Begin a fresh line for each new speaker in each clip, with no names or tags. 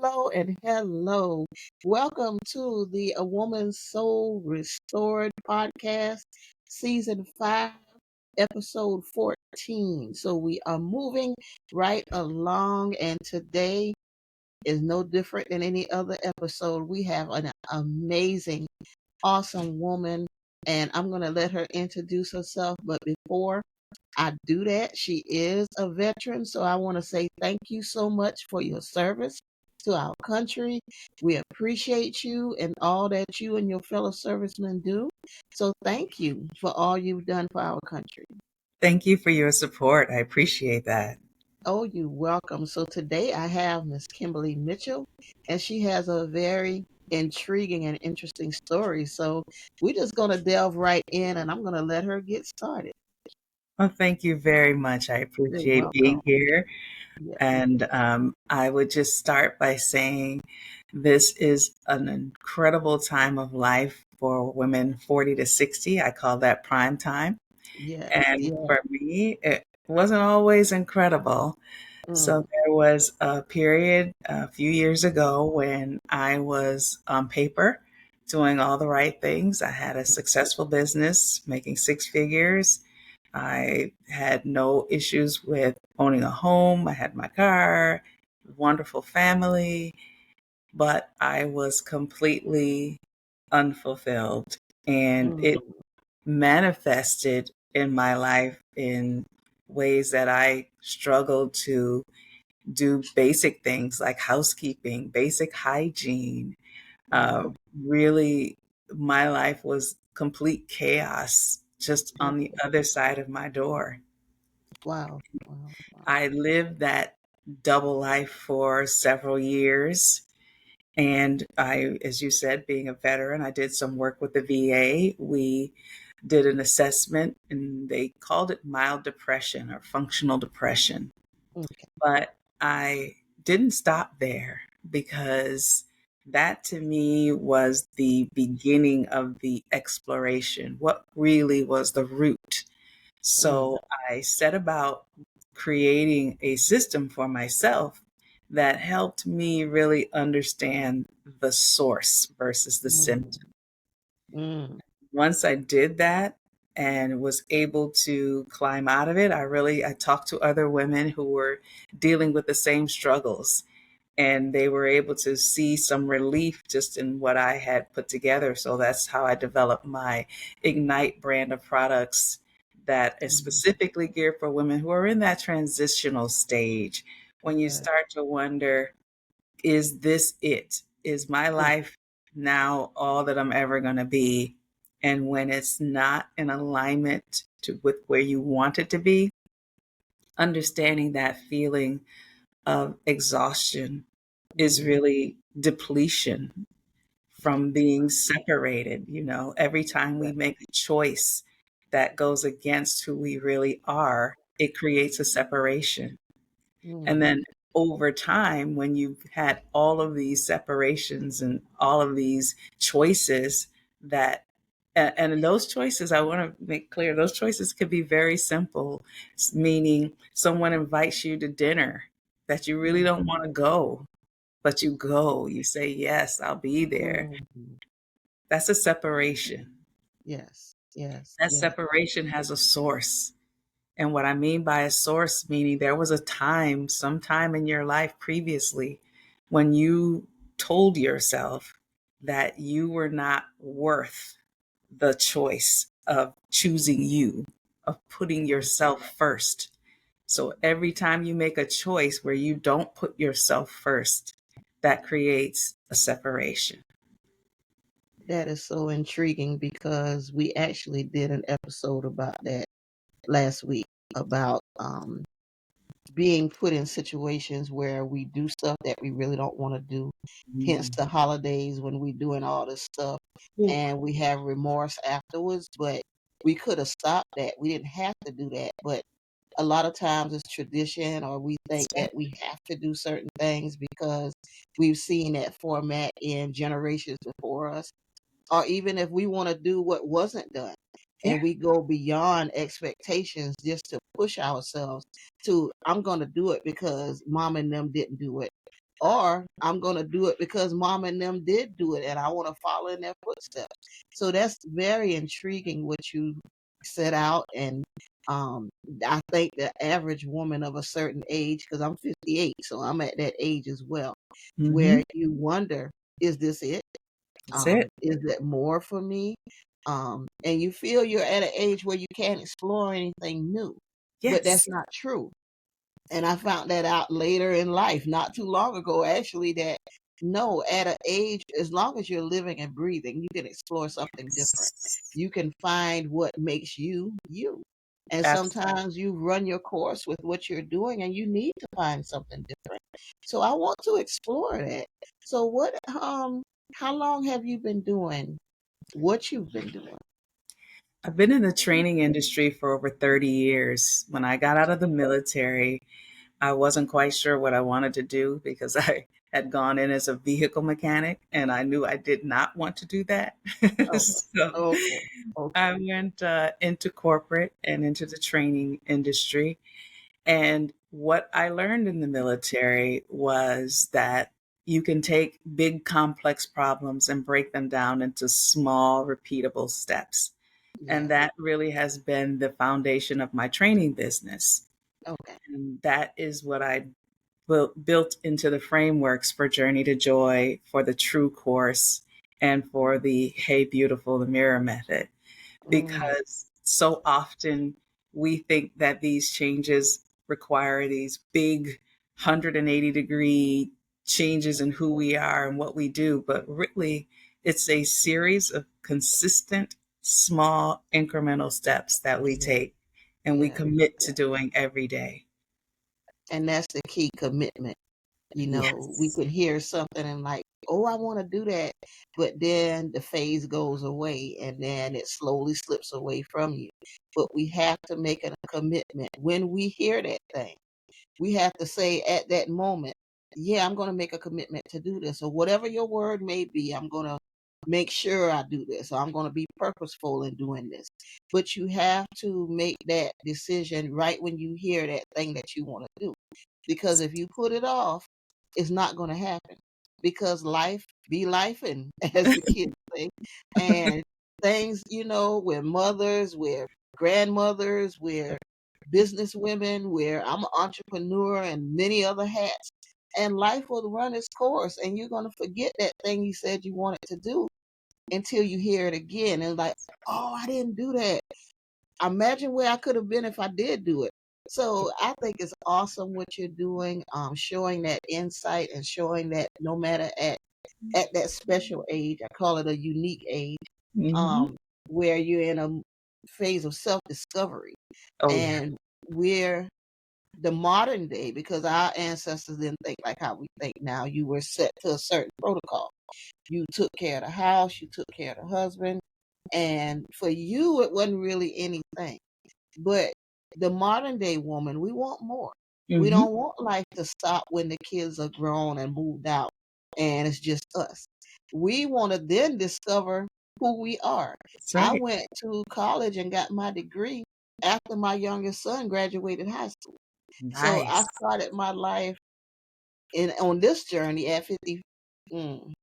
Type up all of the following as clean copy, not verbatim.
hello, and hello. Welcome to the A Woman's Soul Restored podcast, season 5, episode 14. So we are moving right along, and today is no different than any other episode. We have an amazing, awesome woman, and I'm going to let her introduce herself. But before I do that, she is a veteran, so I want to say thank you so much for your service to our country. We appreciate you and all that you and your fellow servicemen do. So thank you for all you've done for our country.
Thank you for your support. I appreciate that.
Oh, you're welcome. So today I have Miss Kimberly Mitchell, and she has a very intriguing and interesting story. So we're just going to delve right in, and I'm going to let her get started.
Well, thank you very much. I
You're
appreciate being
welcome.
here.
Yeah.
And I would just start by saying this is an incredible time of life for women 40 to 60. I call that prime time.
Yes.
And
Yeah.
for me, it wasn't always incredible. So
Mm,
there was a period a few years ago when I was on paper doing all the right things. I had a successful business, making six figures. I had no issues with owning a home. I had my car, wonderful family, but I was completely unfulfilled. And
mm,
it manifested in my life in ways that I struggled to do basic things like housekeeping, basic hygiene.
mm,
Really, my life was complete chaos just on the
mm.
other side of my door.
Wow. Wow. Wow.
I lived that double life for several years. And I, as you said, being a veteran, I did some work with the VA. We did an assessment and they called it mild depression or functional depression.
Okay.
But I didn't stop there because that to me was the beginning of the exploration. What really was the root?
Mm,
So I set about creating a system for myself that helped me really understand the source versus the
mm,
symptom.
mm.
Once I did that and was able to climb out of it, I talked to other women who were dealing with the same struggles and they were able to see some relief just in what I had put together. So that's how I developed my Ignite brand of products that is
Mm.
specifically geared for women who are in that transitional stage when you
Yeah.
start to wonder, is this it? Is my
Mm,
life now all that I'm ever going to be? And when it's not in alignment with where you want it to be, understanding that feeling of exhaustion is
mm.
really depletion from being separated. You know, every time
Yeah.
we make a choice that goes against who we really are, it creates a separation. And
Mm,
then over time, when you've had all of these separations and all of these choices that and those choices, I want to make clear, those choices could be very simple, meaning someone invites you to dinner that you really
mm,
don't want to go, but you go, you say, yes, I'll be there.
mm.
That's a separation.
Yes. Yes.
That
Yes.
separation has a source. And what I mean by a source, meaning there was a time, sometime in your life previously, when you told yourself that you were not worth the choice of choosing you, of putting yourself first. So every time you make a choice where you don't put yourself first, that creates a separation.
That is so intriguing because we actually did an episode about that last week about being put in situations where we do stuff that we really don't want to do. Hence
Mm.
the holidays when we're doing all this stuff and we have remorse afterwards. But we could have stopped that. We didn't have to do that. But a lot of times it's tradition or we think that we have to do certain things because we've seen that format in generations before us, or even if we want to do what wasn't done
Yeah.
and we go beyond expectations just to push ourselves to, I'm going to do it because mom and them didn't do it. or I'm going to do it because mom and them did do it and I want to follow in their footsteps. So that's very intriguing what you set out. And um, I think the average woman of a certain age, because I'm 58, so I'm at that age as well,
Hmm.
where you wonder, is this it?
That's it.
Is it more for me? And you feel you're at an age where you can't explore anything new, but that's
Yes.
not true. And I found that out later in life, not too long ago, actually, that no, at an age, as long as you're living and breathing, you can explore something different. You can find what makes you you. And
Absolutely.
sometimes you run your course with what you're doing and you need to find something different. So I want to explore that. So how long have you been doing what you've been doing?
I've been in the training industry for over 30 years. When I got out of the military, I wasn't quite sure what I wanted to do because I had gone in as a vehicle mechanic and I knew I did not want to do that.
Okay.
So
Okay. Okay.
I went into corporate and into the training industry. And what I learned in the military was that you can take big, complex problems and break them down into small, repeatable steps. And
Yeah.
that really has been the foundation of my training business.
Okay.
And that is what I built into the frameworks for Journey to Joy, for the True Course, and for the Hey Beautiful, the Mirror Method.
Mm,
Because so often we think that these changes require these big 180-degree changes in who we are and what we do. But really, it's a series of consistent, small, incremental steps that we
yeah.
take and we
Yeah.
commit to
Yeah.
doing every day.
And that's the key, commitment. We
Yes.
could hear something and like, oh, I want to do that. But then the phase goes away and then it slowly slips away from you. But we have to make a commitment when we hear that thing. We have to say at that moment, yeah, I'm going to make a commitment to do this, or whatever your word may be. I'm going to make sure I do this, or I'm going to be purposeful in doing this. But you have to make that decision right when you hear that thing that you want to do. Because if you put it off, it's not going to happen. Because life be life, and as the kids say, and things, we're mothers, we're grandmothers, we're business women, where I'm an entrepreneur and many other hats. And life will run its course, and you're going to forget that thing you said you wanted to do until you hear it again. And like, oh, I didn't do that. Imagine where I could have been if I did do it. So I think it's awesome what you're doing, showing that insight and showing that no matter at that special age, I call it a unique age,
Hmm.
um, where you're in a phase of self discovery,
Oh, yeah.
and we're the modern day, because our ancestors didn't think like how we think now. You were set to a certain protocol. You took care of the house, you took care of the husband, and for you, it wasn't really anything. But the modern day woman, we want more. We
Hmm.
don't want life to stop when the kids are grown and moved out and it's just us. We want to then discover who we are.
That's
I
right.
went to college and got my degree after my youngest son graduated high school. So I
Nice.
started my life in on this journey at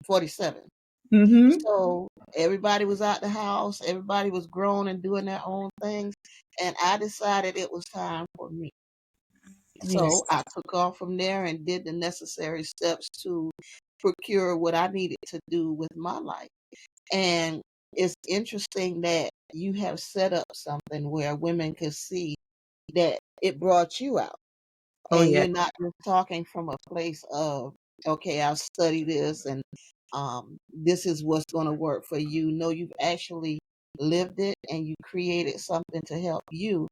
47.
Hmm.
So everybody was out the house, everybody was grown and doing their own things, and I decided it was time for me.
Yes.
So I took off from there and did the necessary steps to procure what I needed to do with my life. And it's interesting that you have set up something where women can see that it brought you out.
Oh,
And
yeah.
you're not just talking from a place of, okay, I'll study this and this is what's going to work for you. No, you've actually lived it and you created something to help you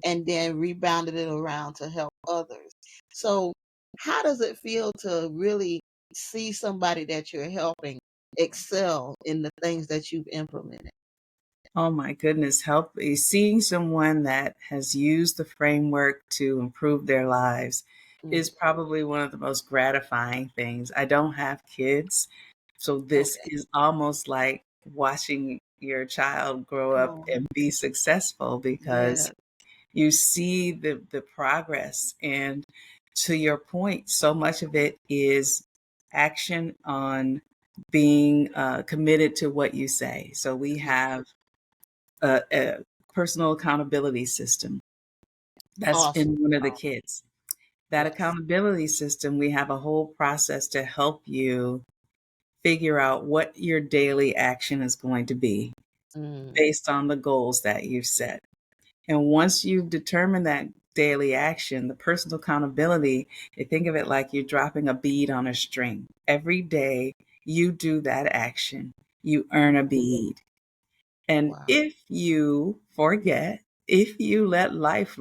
and then rebounded it around to help others. So, how does it feel to really see somebody that you're helping excel in the things that you've implemented?
Oh my goodness, seeing someone that has used the framework to improve their lives
Mm,
is probably one of the most gratifying things. I don't have kids, so this
okay.
is almost like watching your child grow up
Oh,
and be successful
yeah.
because you see the progress. And to your point, so much of it is action on being committed to what you say. So we
Yeah.
have a personal accountability system that's
Awesome.
in one of the
Oh,
kids. That
yes.
accountability system, we have a whole process to help you figure out what your daily action is going to be
Mm,
based on the goals that you've set. And once you've determined that daily action, the personal accountability, you think of it like you're dropping a bead on a string. Every day you do that action, you earn a bead. And
wow.
if you forget, if you let life,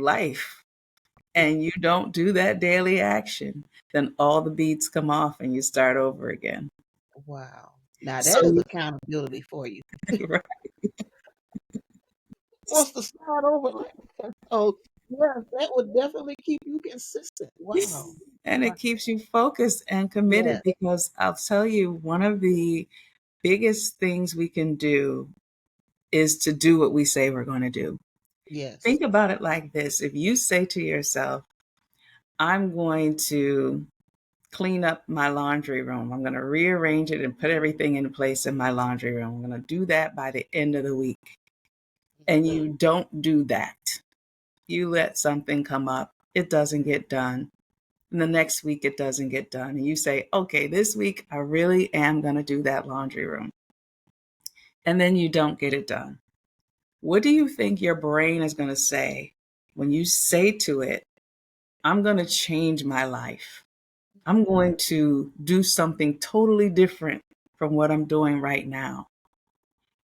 and you don't do that daily action, then all the beads come off and you start over again.
Wow. Now
So,
that is accountability for you.
right.
Wants to start over like that. So yes, that would definitely keep you consistent. Wow.
And
Wow.
it keeps you focused and committed
Yes.
because I'll tell you, one of the biggest things we can do is to do what we say we're going to do.
Yes.
Think about it like this. If you say to yourself, I'm going to clean up my laundry room, I'm going to rearrange it and put everything in place in my laundry room, I'm going to do that by the end of the week. And you don't do that. You let something come up, it doesn't get done. And the next week, it doesn't get done. And you say, okay, this week, I really am going to do that laundry room. And then you don't get it done. What do you think your brain is going to say when you say to it, I'm going to change my life? I'm going to do something totally different from what I'm doing right now.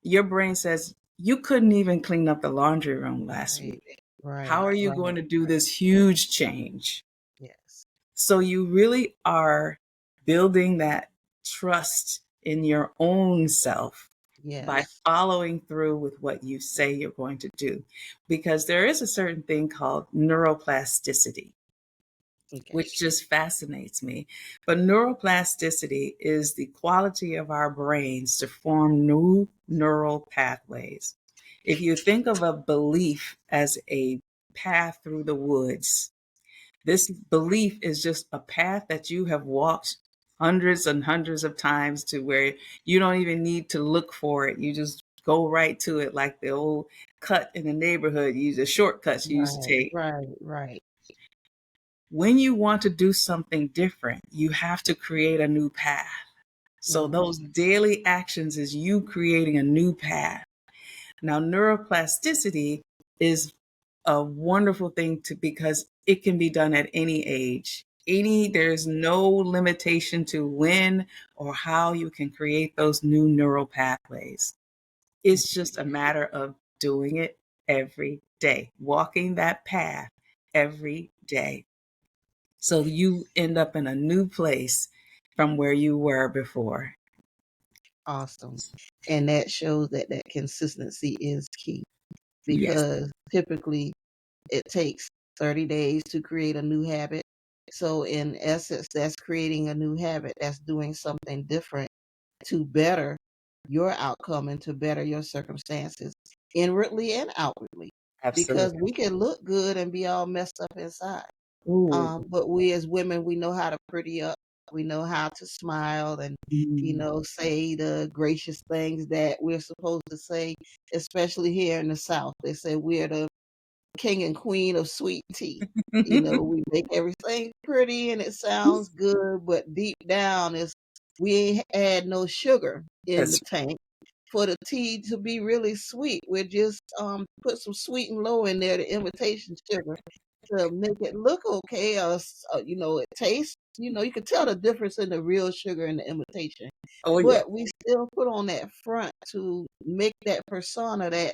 Your brain says, you couldn't even clean up the laundry room last
Right.
week. How
Right.
are you going
Right.
to do
Right.
this huge change?
Yes.
So you really are building that trust in your own self by
Yes.
following through with what you say you're going to do. Because there is a certain thing called neuroplasticity,
Okay.
which just fascinates me. But neuroplasticity is the quality of our brains to form new neural pathways. If you think of a belief as a path through the woods, this belief is just a path that you have walked hundreds and hundreds of times to where you don't even need to look for it. You just go right to it, like the old cut in the neighborhood, the shortcuts you used to
Right.
take.
Right. Right.
When you want to do something different, you have to create a new path. So
Mm,
those daily actions is you creating a new path. Now, neuroplasticity is a wonderful thing to because it can be done at any age. There's no limitation to when or how you can create those new neural pathways. It's just a matter of doing it every day, walking that path every day. So you end up in a new place from where you were before.
awesome. And that shows that that consistency is key
Yes,
because typically it takes 30 days to create a new habit. So in essence, that's creating a new habit. That's doing something different to better your outcome and to better your circumstances inwardly and outwardly. Because
absolutely.
we can look good and be all messed up inside.
Ooh.
But we as women, we know how to pretty up. We know how to smile and,
Mm.
say the gracious things that we're supposed to say, especially here in the South. They say we're the king and queen of sweet tea. We make everything pretty and it sounds good, but deep down is we ain't add no sugar in the
That's
tank for the tea to be really sweet. We just put some sweet and low in there, the imitation sugar, to make it look okay. Or it tastes. You can tell the difference in the real sugar and the imitation.
oh yeah,
But we still put on that front to make that persona that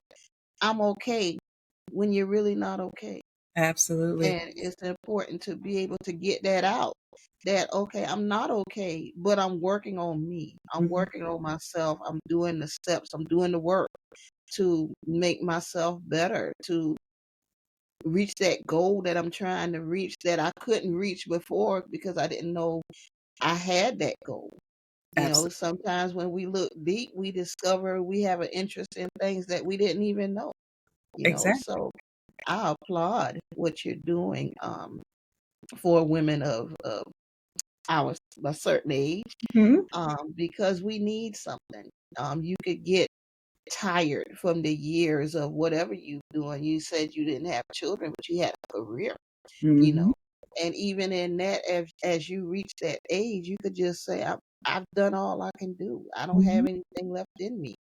I'm okay when you're really not okay.
absolutely.
And it's important to be able to get that out. That okay, I'm not okay, but I'm working on me. I'm
Mhm.
working on myself. I'm doing the steps. I'm doing the work to make myself better, to reach that goal that I'm trying to reach that I couldn't reach before because I didn't know I had that goal.
Absolutely.
Sometimes when we look deep, we discover we have an interest in things that we didn't even know.
Exactly.
So I applaud what you're doing. for women of our a certain age,
Mhm.
because we need something. You could get tired from the years of whatever you doing. You said you didn't have children, but you had a career, you
Mhm.
know. And even in that, as you reach that age, you could just say, I've done all I can do. I don't have
Mhm.
anything left in me.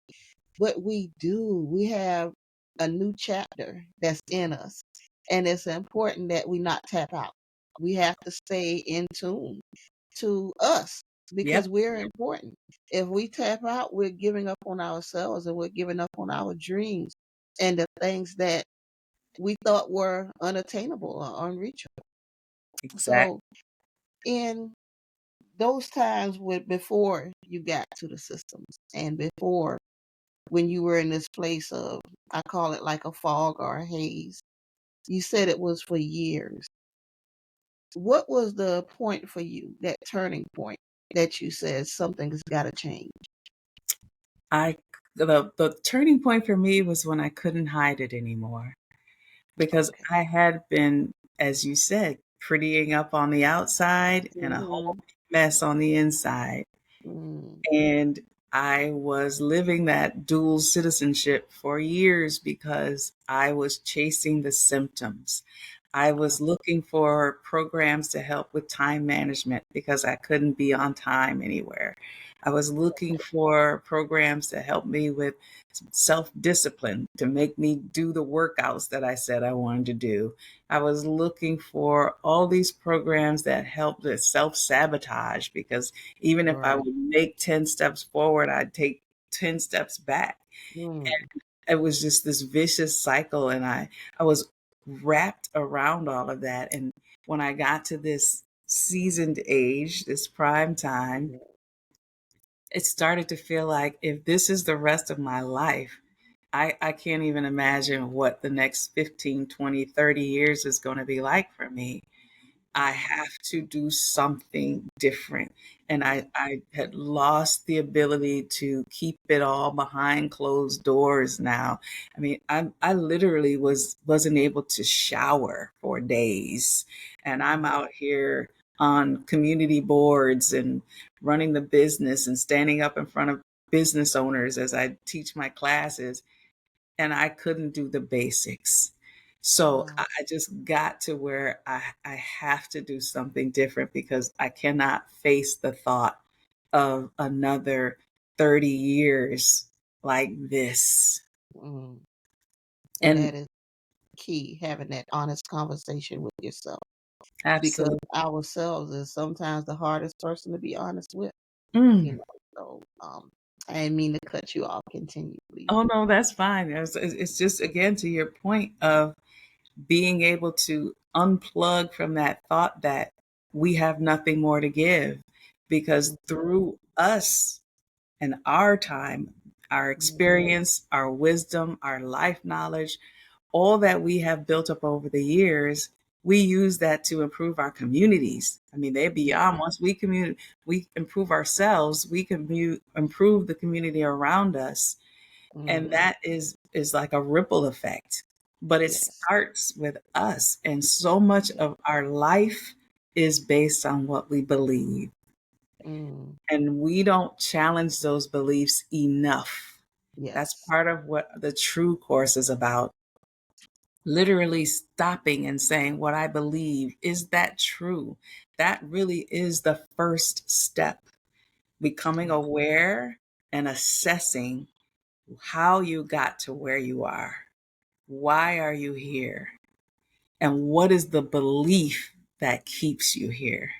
But we do. We have a new chapter that's in us. And it's important that we not tap out. We have to stay in tune to us
Yep.
because we're important. If we tap out, we're giving up on ourselves and we're giving up on our dreams and the things that we thought were unattainable or unreachable.
Exactly.
So, in those times before you got to the systems and before when you were in this place of, I call it like a fog or a haze, you said it was for years. What was the point for you, that turning point that you said something's got to change?
I the turning point for me was when I couldn't hide it anymore because
Okay.
I had been, as you said, prettying up on the outside and a whole
Mm-hmm.
mess on the inside.
Mm,
And I was living that dual citizenship for years because I was chasing the symptoms. I
uh,
was looking for programs to help with time management because I couldn't be on time anywhere. I was looking for programs to help me with self discipline, to make me do the workouts that I said I wanted to do. I was looking for all these programs that helped with self sabotage because even if I
right.
would make 10 steps forward, I'd take 10 steps back.
Mm,
It was just this vicious cycle. And I was wrapped around all of that. And when I got to this seasoned age, this prime time,
yeah.
it started to feel like if this is the rest of my life, I can't even imagine what the next 15, 20, 30 years is going to be like for me. I have to do something different. And
Yeah.
I had lost the ability to keep it all behind closed doors now. I mean, I literally wasn't able to shower for days. And I'm
Mm,
out here on community boards and running the business and standing up in front of business owners as I teach my classes, and I couldn't do the basics. So
wow.
I just got to where I have to do something different because I cannot face the thought of another 30 years like this.
Mm. And
And
that is key, having that honest conversation with yourself, because
absolutely.
ourselves is sometimes the hardest person to be honest with, you
Mm.
know. So, I didn't mean to cut you off. Continue, please.
Oh, no, that's fine. It's just, again, to your point of being able to unplug from that thought that we have nothing more to give because through us and our time, our
Mhm.
experience, our wisdom, our life knowledge, all that we have built up over the years, we use that to improve our communities. I mean, they're
Yeah.
beyond, once we improve ourselves, we can improve the community around us. And
Mhm.
that is like a ripple effect. But it
Yes.
starts with us. And so much
Yeah.
of our life is based on what we believe.
Mm.
And we don't challenge those beliefs enough. That's
Yes.
part of what the true course is about. Literally stopping and saying, what I believe, is that true? That really is the first step. Becoming
Yeah.
aware and assessing how you got to where you are. Why are you here? And what is the belief that keeps you here?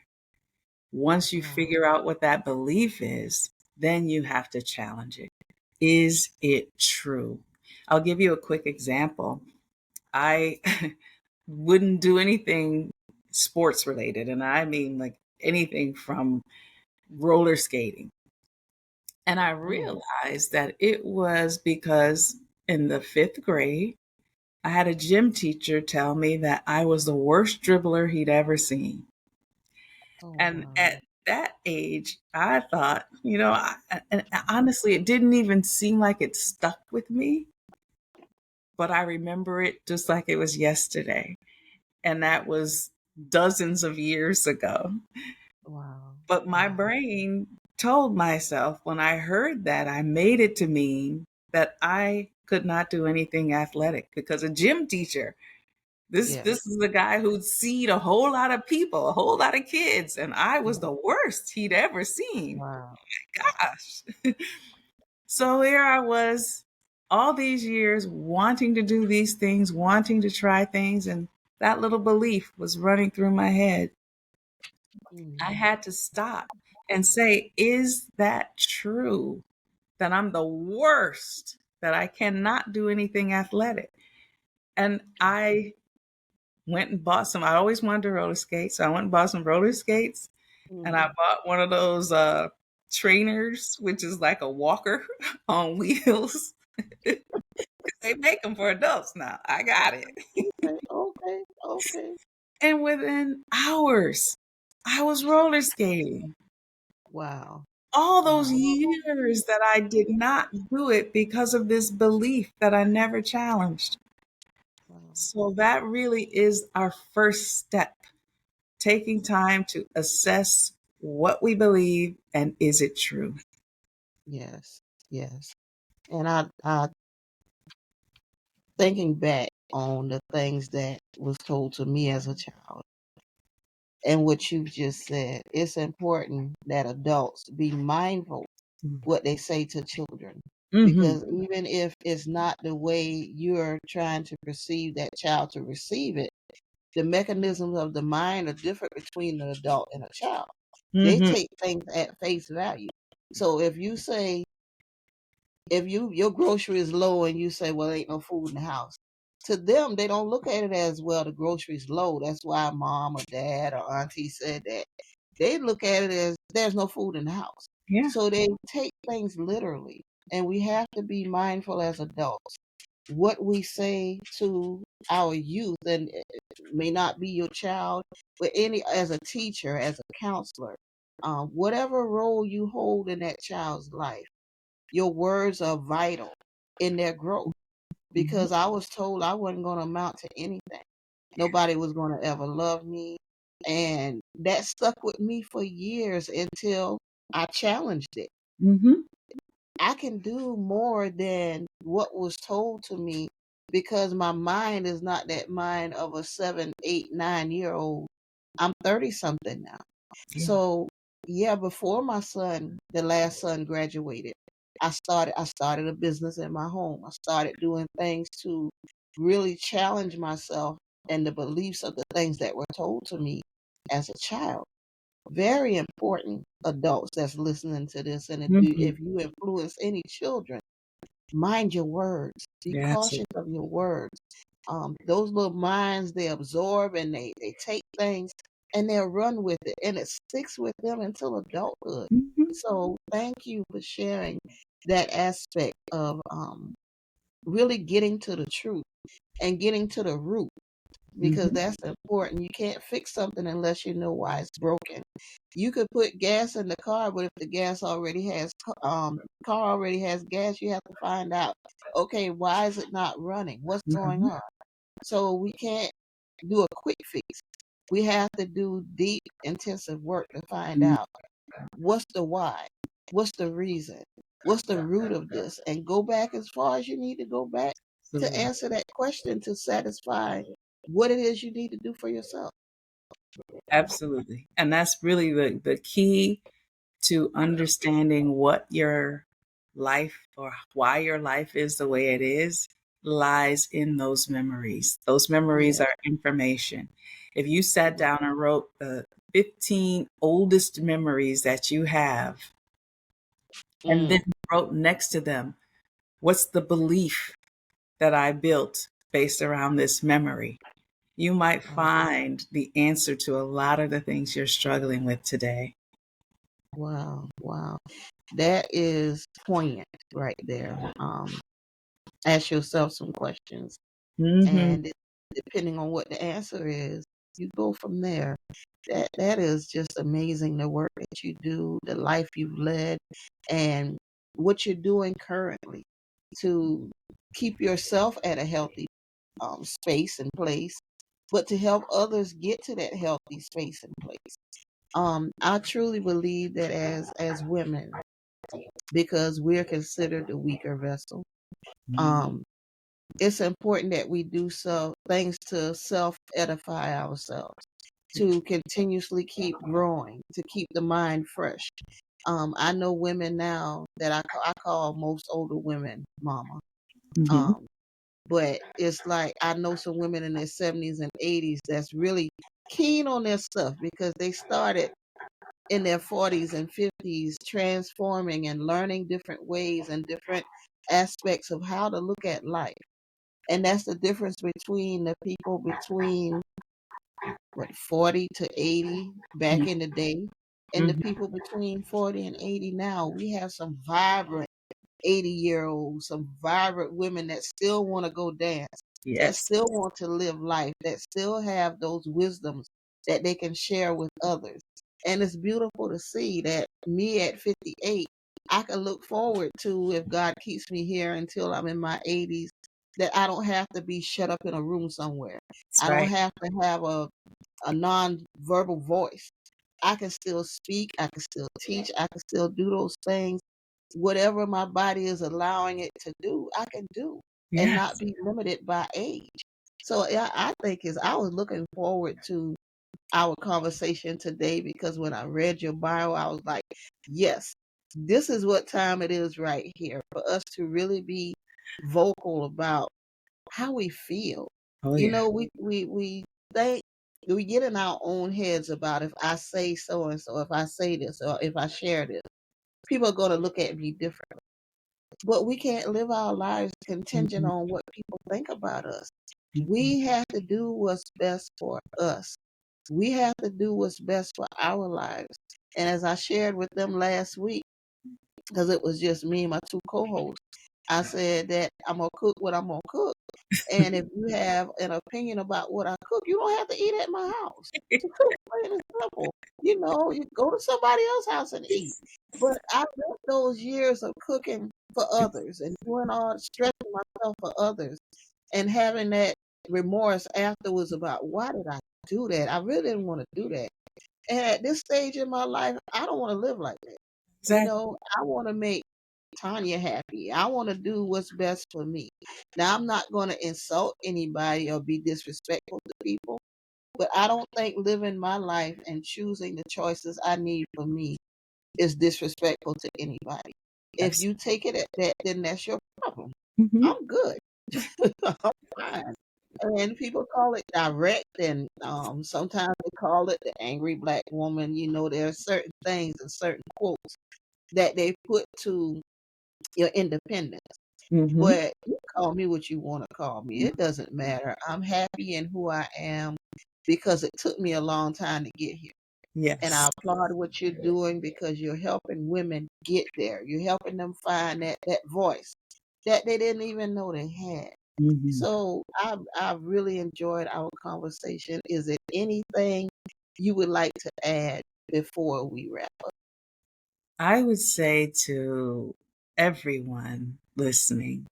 Once you
Wow.
figure out what that belief is, then you have to challenge it. Is it true? I'll give you a quick example. I wouldn't do anything sports related, and I mean like anything from roller skating. And I
Mm.
realized that it was because in the fifth grade, I had a gym teacher tell me that I was the worst dribbler he'd ever seen.
Oh
And
wow.
at that age, I thought, and honestly, it didn't even seem like it stuck with me, but I remember it just like it was yesterday. And that was dozens of years ago.
Wow.
But my
Wow.
brain told myself when I heard that, I made it to mean that I could not do anything athletic because a gym teacher,
Yes.
this is a guy who'd seen a whole lot of people, a whole lot of kids, and I was
Yes.
the worst he'd ever seen.
Wow. Wow.
Gosh. So here I was, all these years wanting to do these things, wanting to try things, and that little belief was running through my head. I
Mm.
had to stop and say, is that true? That I'm the worst, that I cannot do anything athletic. And I went and bought some, I always wanted to roller skate. So I went and bought some roller skates, and I
Mm.
bought one of those trainers, which is like a walker on wheels. They make them for adults now. I got it.
Okay. Okay. Okay.
And within hours, I was roller skating.
Wow.
All those
Wow.
years that I did not do it because of this belief that I never challenged.
Wow.
So that really is our first step, taking time to assess what we believe and is it true?
Yes. Yes. And I thinking back on the things that was told to me as a child and what you've just said, it's important that adults be mindful what they say to children.
Mm-hmm.
Because even if it's not the way you're trying to perceive that child to receive it, the mechanisms of the mind are different between the adult and a child. They
Mm-hmm.
take things at face value. So if you say, if your grocery is low and you say, well, ain't no food in the house, to them they don't look at it as, well, the grocery's low, that's why mom or dad or auntie said that. They look at it as, there's no food in the house.
Yeah.
So they take things literally, and we have to be mindful as adults what we say to our youth. And it may not be your child, but any, as a teacher, as a counselor, whatever role you hold in that child's life, your words are vital in their growth.
Mm-hmm.
Because I was told I wasn't going to amount to anything. Nobody was going to ever love me. And that stuck with me for years until I challenged it.
Mm-hmm.
I can do more than what was told to me because my mind is not that mind of a 7, 8, 9 year old. I'm 30 something now.
Yeah.
So yeah, before my son, the last son, graduated, I started a business in my home. I started doing things to really challenge myself and the beliefs of the things that were told to me as a child. Very important, adults that's listening to this. And
Mm-hmm.
if you influence any children, mind your words. Be
Yeah,
cautious
absolutely.
of your words. Those little minds, they absorb and they take things and they'll run with it, and it sticks with them until adulthood.
Mm-hmm.
So thank you for sharing that aspect of really getting to the truth and getting to the root, because
Mm-hmm.
that's important. You can't fix something unless you know why it's broken. You could put gas in the car, but if the car already has gas, you have to find out, okay, why is it not running? What's going
Mm-hmm.
on? So we can't do a quick fix. We have to do deep, intensive work to find
Mm-hmm.
out what's the why, what's the reason, what's the root of this, and go back as far as you need to go back to
Absolutely.
answer that question to satisfy what it is you need to do for yourself.
Absolutely. And that's really the key to understanding what your life or why your life is the way it is lies in those memories. Those memories
Yeah.
are information. If you sat
Yeah.
down and wrote the 15 oldest memories that you have, and then
Mm.
wrote next to them, what's the belief that I built based around this memory? You might
Wow.
find the answer to a lot of the things you're struggling with today.
Wow. Wow. That is poignant right there. Ask yourself some questions,
Hmm.
and depending on what the answer is, you go from there. That is just amazing, the work that you do, the life you've led, and what you're doing currently to keep yourself at a healthy space and place, but to help others get to that healthy space and place. I truly believe that as women, because we're considered the weaker vessel, um, it's important that we do so things to self edify ourselves, to continuously keep growing, to keep the mind fresh. I know women now that I call most older women mama.
Mm-hmm.
Um, but it's like I know some women in their 70s and 80s that's really keen on their stuff because they started in their 40s and 50s transforming and learning different ways and different aspects of how to look at life. And that's the difference between the people between what 40 to 80 back in the day and the
Mm-hmm.
people between 40 and 80 now. We have some vibrant 80-year-olds, some vibrant women that still want to go dance, that
Yes.
still want to live life, that still have those wisdoms that they can share with others. And it's beautiful to see that me at 58, I can look forward to, if God keeps me here until I'm in my 80s, that I don't have to be shut up in a room somewhere.
That's
I don't
right.
have to have a non-verbal voice. I can still speak, I can still teach, I can still do those things. Whatever my body is allowing it to do, I can do and not
Yes.
be limited by age. So yeah, I think is I was looking forward to our conversation today because when I read your bio, I was like, yes, this is what time it is right here for us to really be vocal about how we feel.
Oh
You
yeah.
know, we think we get in our own heads about if I say so and so, if I say this or if I share this, people are going to look at me differently. But we can't live our lives contingent
Mm-hmm.
on what people think about us.
Mm-hmm.
We have to do what's best for us. We have to do what's best for our lives. And as I shared with them last week, because it was just me and my two co-hosts, I said that I'm gonna cook what I'm gonna cook. And if you have an opinion about what I cook, you don't have to eat at my house. It's plain and simple. You know, you go to somebody else's house and eat. But I lived those years of cooking for others and doing all stressing myself for others and having that remorse afterwards about why did I do that? I really didn't want to do that. And at this stage in my life, I don't want to live like that. You
Exactly.
know, I want to make Tanya happy. I want to do what's best for me. Now, I'm not going to insult anybody or be disrespectful to people, but I don't think living my life and choosing the choices I need for me is disrespectful to anybody. If
Absolutely.
you take it at that, then that's your problem.
Mm-hmm.
I'm good. I'm fine. And people call it direct, and sometimes they call it the angry black woman. You know, there are certain things and certain quotes that they put to your independence.
Mm-hmm.
But you call me what you want to call me. It doesn't matter. I'm happy in who I am because it took me a long time to get here. And I
Yes.
applaud what you're doing because you're helping women get there. You're helping them find that voice that they didn't even know they had.
Mm-hmm.
So I really enjoyed our conversation. Is it anything you would like to add before we wrap up?
I would say to everyone listening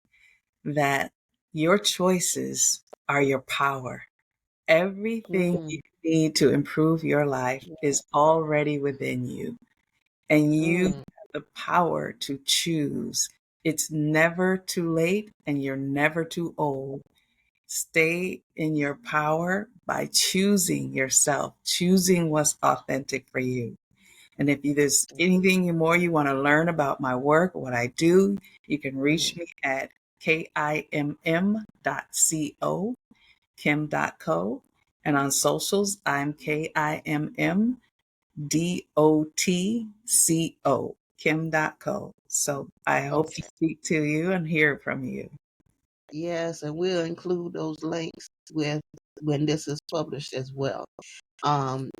that your choices are your power. Everything you
Mm,
need to improve your life
yeah,
is already within you, and you
mm,
have the power to choose. It's never too late, and you're never too old. Stay in your power by choosing yourself, choosing what's authentic for you. And if there's anything more you want to learn about my work, what I do, you can reach
mm.
me at kimm.co, kim.co. And on socials, I'm kimmdotco, kim.co. So I hope to
Okay.
speak to you and hear from you.
Yes, and we'll include those links with when this is published as well.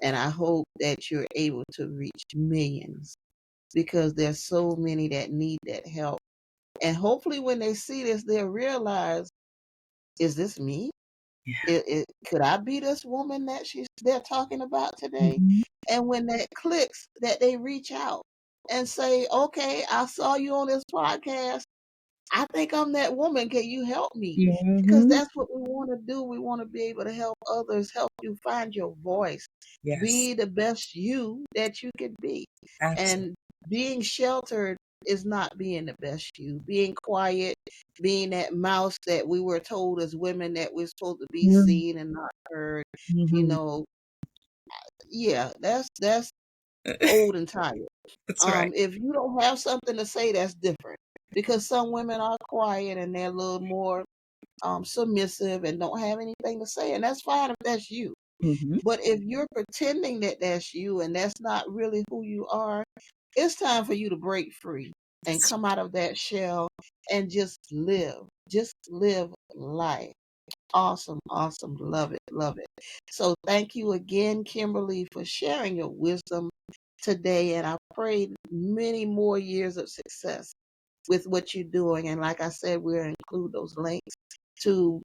And I hope that you're able to reach millions because there's so many that need that help. And hopefully when they see this, they'll realize, is this me?
Yeah.
Could I be this woman that they're talking about today?
Mhm.
And when that clicks, that they reach out and say, okay, I saw you on this podcast. I think I'm that woman. Can you help me? Because
Hmm.
that's what we want to do. We want to be able to help others, help you find your voice,
Yes,
be the best you that you can be.
absolutely.
And being sheltered is not being the best you. Being quiet, being that mouse that we were told as women that we're supposed to be seen and not heard. You
Mm-hmm.
know, yeah, that's old and tired.
That's right.
If you don't have something to say, that's different. Because some women are quiet and they're a little more submissive and don't have anything to say, and that's fine if that's you.
Hmm.
But if you're pretending that that's you and that's not really who you are, it's time for you to break free and
That's
come out of that shell and just live. Just live life. Awesome, awesome. Love it, love it. So thank you again, Kimberly, for sharing your wisdom today. And I pray many more years of success with what you're doing. And like I said, we'll include those links to,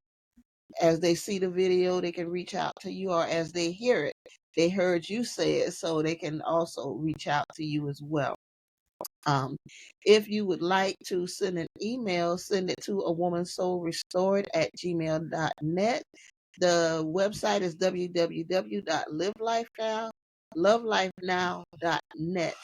as they see the video, they can reach out to you, or as they hear it, they heard you say it, so they can also reach out to you as well. Um, if you would like to send an email, send it to a woman soul restored at gmail.net. The website is www.livelifenow.net,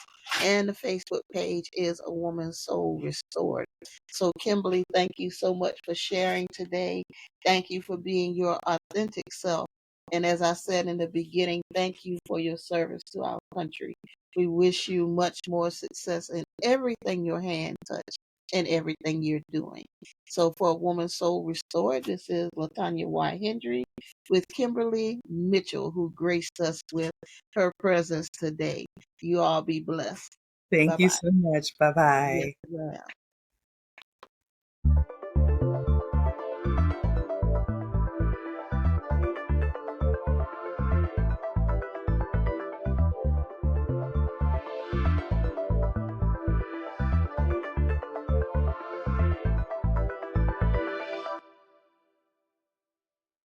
and the Facebook page is A Woman's Soul Restored. So, Kimberly, thank you so much for sharing today. Thank you for being your authentic self. And as I said in the beginning, thank you for your service to our country. We wish you much more success in everything your hand touch and everything you're doing. So, for A Woman's Soul Restored, this is Latonia Y. Hendry with Kimberly Mitchell, who graced us with her presence today. You all be blessed. Bye
Thank you
bye.
so much. Bye
Yes,
bye.
ma'am.